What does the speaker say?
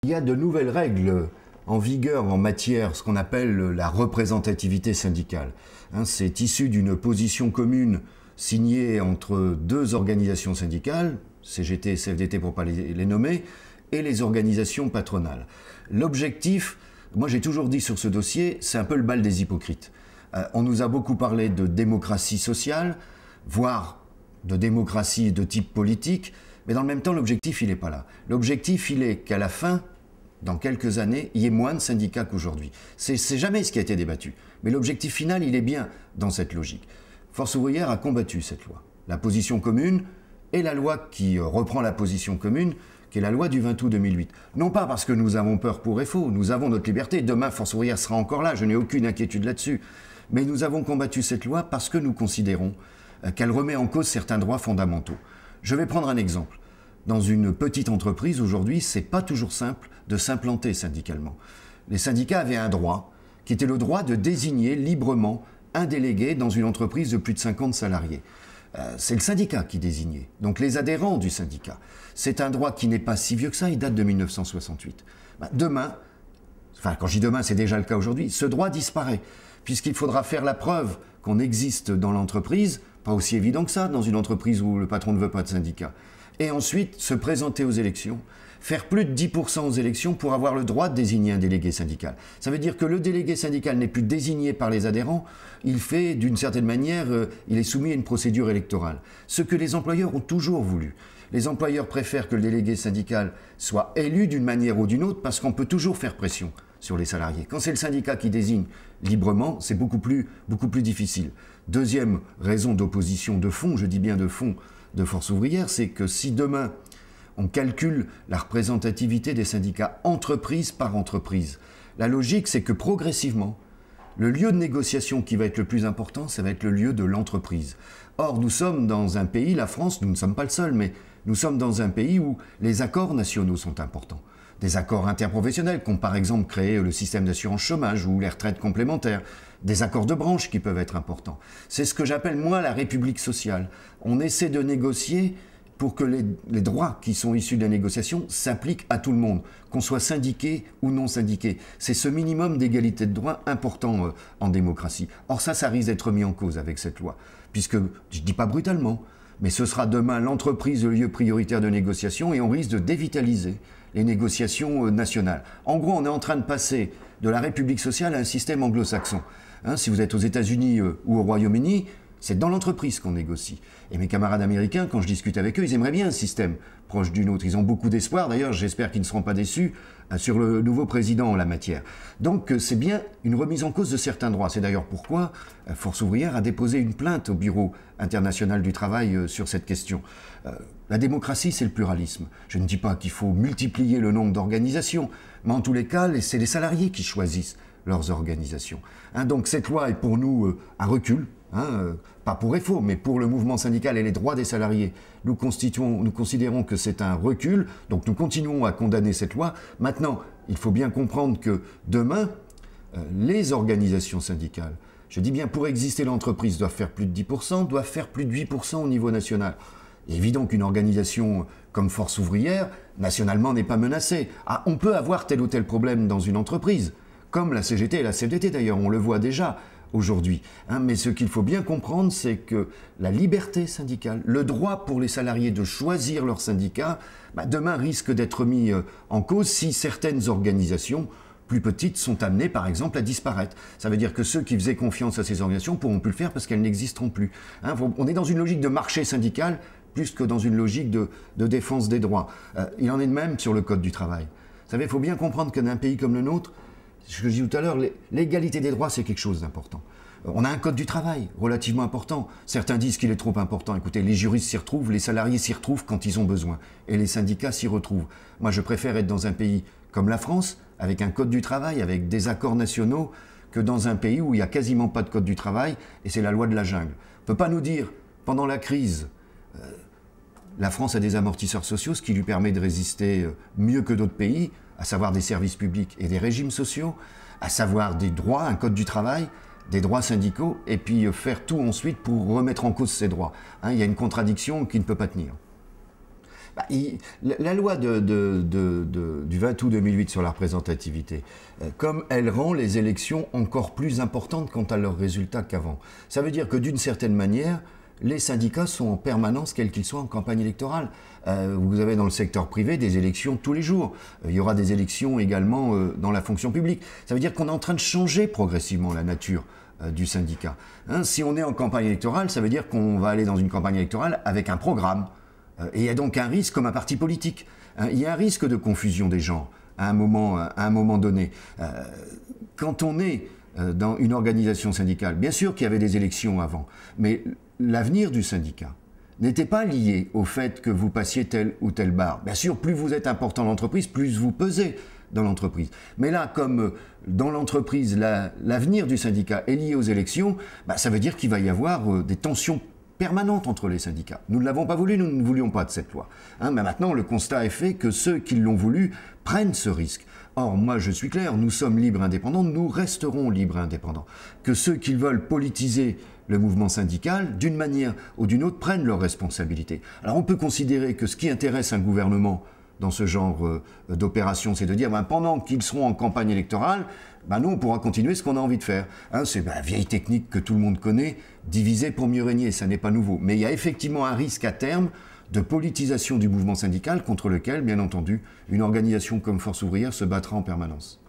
Il y a de nouvelles règles en vigueur en matière, ce qu'on appelle la représentativité syndicale. C'est issu d'une position commune signée entre deux organisations syndicales, CGT et CFDT pour ne pas les nommer, et les organisations patronales. L'objectif, moi j'ai toujours dit sur ce dossier, c'est un peu le bal des hypocrites. On nous a beaucoup parlé de démocratie sociale, voire de démocratie de type politique, mais dans le même temps, l'objectif, il n'est pas là. L'objectif, il est qu'à la fin, dans quelques années, il y ait moins de syndicats qu'aujourd'hui. C'est jamais ce qui a été débattu. Mais l'objectif final, il est bien dans cette logique. Force ouvrière a combattu cette loi. La position commune et la loi qui reprend la position commune, qui est la loi du 20 août 2008. Non pas parce que nous avons peur pour et faux, nous avons notre liberté. Demain, Force ouvrière sera encore là, je n'ai aucune inquiétude là-dessus. Mais nous avons combattu cette loi parce que nous considérons qu'elle remet en cause certains droits fondamentaux. Je vais prendre un exemple. Dans une petite entreprise, aujourd'hui, c'est pas toujours simple de s'implanter syndicalement. Les syndicats avaient un droit, qui était le droit de désigner librement un délégué dans une entreprise de plus de 50 salariés. C'est le syndicat qui désignait, donc les adhérents du syndicat. C'est un droit qui n'est pas si vieux que ça, il date de 1968. Demain, enfin quand je dis demain, c'est déjà le cas aujourd'hui, ce droit disparaît, puisqu'il faudra faire la preuve qu'on existe dans l'entreprise, pas aussi évident que ça, dans une entreprise où le patron ne veut pas de syndicat. Et ensuite, se présenter aux élections, faire plus de 10% aux élections pour avoir le droit de désigner un délégué syndical. Ça veut dire que le délégué syndical n'est plus désigné par les adhérents, il fait d'une certaine manière, il est soumis à une procédure électorale. Ce que les employeurs ont toujours voulu. Les employeurs préfèrent que le délégué syndical soit élu d'une manière ou d'une autre parce qu'on peut toujours faire pression sur les salariés. Quand c'est le syndicat qui désigne librement, c'est beaucoup plus difficile. Deuxième raison d'opposition de fond, je dis bien de fond, de Force ouvrière, c'est que si demain on calcule la représentativité des syndicats entreprise par entreprise, la logique c'est que progressivement, le lieu de négociation qui va être le plus important, ça va être le lieu de l'entreprise. Or, nous sommes dans un pays, la France, nous ne sommes pas le seul, mais nous sommes dans un pays où les accords nationaux sont importants. Des accords interprofessionnels, comme par exemple créer le système d'assurance chômage ou les retraites complémentaires, des accords de branche qui peuvent être importants. C'est ce que j'appelle, moi, la République sociale. On essaie de négocier pour que les droits qui sont issus de la négociation s'appliquent à tout le monde, qu'on soit syndiqué ou non syndiqué. C'est ce minimum d'égalité de droits important en démocratie. Or ça risque d'être mis en cause avec cette loi, puisque, je ne dis pas brutalement, mais ce sera demain l'entreprise le lieu prioritaire de négociation et on risque de dévitaliser les négociations nationales. En gros, on est en train de passer de la République sociale à un système anglo-saxon. Si vous êtes aux États-Unis ou au Royaume-Uni, c'est dans l'entreprise qu'on négocie. Et mes camarades américains, quand je discute avec eux, ils aimeraient bien un système proche du nôtre. Ils ont beaucoup d'espoir, d'ailleurs, j'espère qu'ils ne seront pas déçus sur le nouveau président en la matière. Donc c'est bien une remise en cause de certains droits. C'est d'ailleurs pourquoi Force ouvrière a déposé une plainte au Bureau international du travail sur cette question. La démocratie, c'est le pluralisme. Je ne dis pas qu'il faut multiplier le nombre d'organisations, mais en tous les cas, c'est les salariés qui choisissent leurs organisations. Donc cette loi est pour nous un recul, pas pour et faux, mais pour le mouvement syndical et les droits des salariés. Nous considérons que c'est un recul, donc nous continuons à condamner cette loi. Maintenant, il faut bien comprendre que demain, les organisations syndicales, je dis bien pour exister l'entreprise, doivent faire plus de 10%, doivent faire plus de 8% au niveau national. Il est évident qu'une organisation comme Force ouvrière, nationalement, n'est pas menacée. On peut avoir tel ou tel problème dans une entreprise, comme la CGT et la CFDT d'ailleurs, on le voit déjà aujourd'hui. Mais ce qu'il faut bien comprendre, c'est que la liberté syndicale, le droit pour les salariés de choisir leur syndicat, demain risque d'être mis en cause si certaines organisations plus petites sont amenées, par exemple, à disparaître. Ça veut dire que ceux qui faisaient confiance à ces organisations ne pourront plus le faire parce qu'elles n'existeront plus. On est dans une logique de marché syndical plus que dans une logique de défense des droits. Il en est de même sur le Code du travail. Vous savez, il faut bien comprendre qu'un pays comme le nôtre, ce que je dis tout à l'heure, l'égalité des droits, c'est quelque chose d'important. On a un code du travail relativement important. Certains disent qu'il est trop important. Écoutez, les juristes s'y retrouvent, les salariés s'y retrouvent quand ils ont besoin. Et les syndicats s'y retrouvent. Moi, je préfère être dans un pays comme la France, avec un code du travail, avec des accords nationaux, que dans un pays où il n'y a quasiment pas de code du travail, et c'est la loi de la jungle. On ne peut pas nous dire, pendant la crise, la France a des amortisseurs sociaux, ce qui lui permet de résister mieux que d'autres pays, à savoir des services publics et des régimes sociaux, à savoir des droits, un code du travail, des droits syndicaux, et puis faire tout ensuite pour remettre en cause ces droits. Il y a une contradiction qui ne peut pas tenir. La loi du 20 août 2008 sur la représentativité, comme elle rend les élections encore plus importantes quant à leurs résultats qu'avant, ça veut dire que d'une certaine manière, les syndicats sont en permanence, quels qu'ils soient, en campagne électorale. Vous avez dans le secteur privé des élections tous les jours. Il y aura des élections également dans la fonction publique. Ça veut dire qu'on est en train de changer progressivement la nature du syndicat. Si on est en campagne électorale, ça veut dire qu'on va aller dans une campagne électorale avec un programme. Et il y a donc un risque comme un parti politique. Il y a un risque de confusion des genres à un moment donné. Quand on est dans une organisation syndicale, bien sûr qu'il y avait des élections avant, mais l'avenir du syndicat n'était pas lié au fait que vous passiez telle ou telle barre. Bien sûr, plus vous êtes important dans l'entreprise, plus vous pesez dans l'entreprise. Mais là, comme dans l'entreprise, l'avenir du syndicat est lié aux élections, ça veut dire qu'il va y avoir des tensions permanentes entre les syndicats. Nous ne l'avons pas voulu, nous ne voulions pas de cette loi. Mais maintenant, le constat est fait que ceux qui l'ont voulu prennent ce risque. Or, moi, je suis clair, nous sommes libres indépendants, nous resterons libres indépendants. Que ceux qui veulent politiser le mouvement syndical, d'une manière ou d'une autre, prennent leurs responsabilités. Alors, on peut considérer que ce qui intéresse un gouvernement dans ce genre d'opération, c'est de dire, pendant qu'ils seront en campagne électorale, nous, on pourra continuer ce qu'on a envie de faire. C'est la vieille technique que tout le monde connaît, diviser pour mieux régner, ça n'est pas nouveau. Mais il y a effectivement un risque à terme de politisation du mouvement syndical contre lequel, bien entendu, une organisation comme Force ouvrière se battra en permanence.